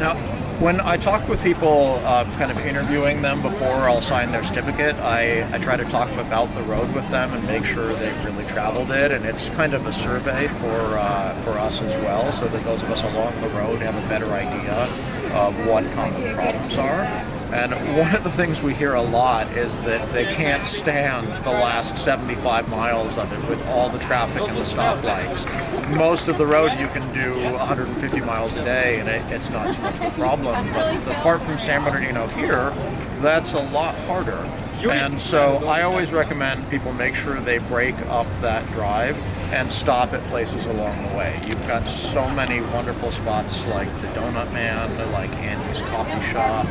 Now, when I talk with people, kind of interviewing them before I'll sign their certificate, I try to talk about the road with them and make sure they've really traveled it. And it's kind of a survey for us as well, so that those of us along the road have a better idea of what common problems are. And one of the things we hear a lot is that they can't stand the last 75 miles of it with all the traffic and the stoplights. Most of the road you can do 150 miles a day and it's not too much of a problem, but the part from San Bernardino here, that's a lot harder. And so I always recommend people make sure they break up that drive and stop at places along the way. You've got so many wonderful spots like the Donut Man, like Andy's Coffee Shop,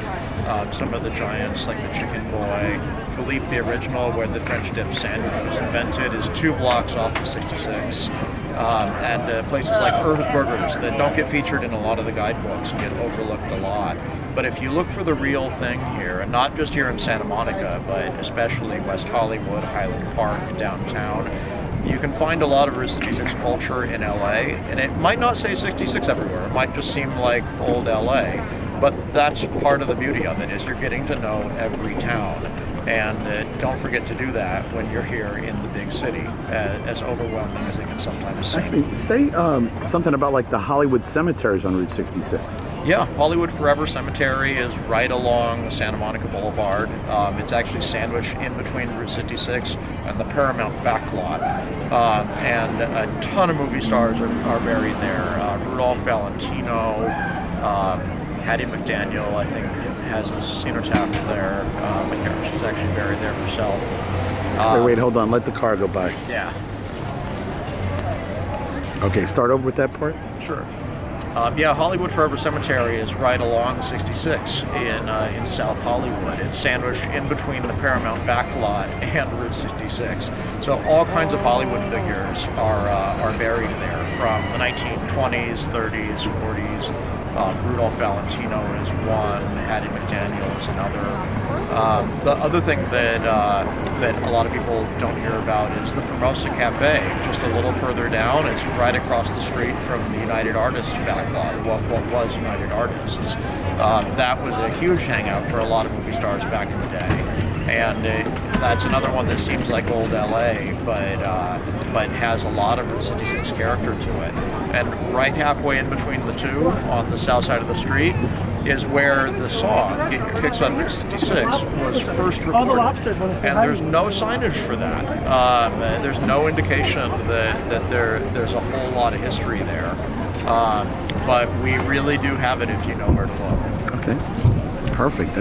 some of the giants like the Chicken Boy. Philippe the Original, where the French dip sandwich was invented, is 2 blocks off of 66. And places like Herb's Burgers that don't get featured in a lot of the guidebooks get overlooked a lot. But if you look for the real thing here, and not just here in Santa Monica, but especially West Hollywood, Highland Park, downtown, you can find a lot of Route 66 culture in LA, and it might not say 66 everywhere. It might just seem like old LA, but that's part of the beauty of it, is you're getting to know every town. And don't forget to do that when you're here in the big city, as overwhelming as it can sometimes seem. Actually, say something about like the Hollywood cemeteries on Route 66. Yeah, Hollywood Forever Cemetery is right along Santa Monica Boulevard. It's actually sandwiched in between Route 66 and the Paramount backlot. And a ton of movie stars are buried there. Rudolph Valentino, Hattie McDaniel, I think, has a cenotaph there. She's actually buried there herself. Wait, hold on. Let the car go by. Yeah. Okay, start over with that part. Sure. Yeah, Hollywood Forever Cemetery is right along 66 in South Hollywood. It's sandwiched in between the Paramount backlot and Route 66. So all kinds of Hollywood figures are buried there, from the 1920s, 30s, 40s. Rudolph Valentino is one. Hattie McDaniel is another. The other thing that a lot of people don't hear about is the Formosa Cafe, just a little further down. It's right across the street from the United Artists backlot, what was United Artists. That was a huge hangout for a lot of movie stars back in the day, and that's another one that seems like old LA, but has a lot of Route 66 character to it. And right halfway in between the two, on the south side of the street, is where the song "Get Your Kicks on Route 66" was first recorded. And there's no signage for that. There's no indication that there's a whole lot of history there. But we really do have it if you know where to look. Okay, perfect.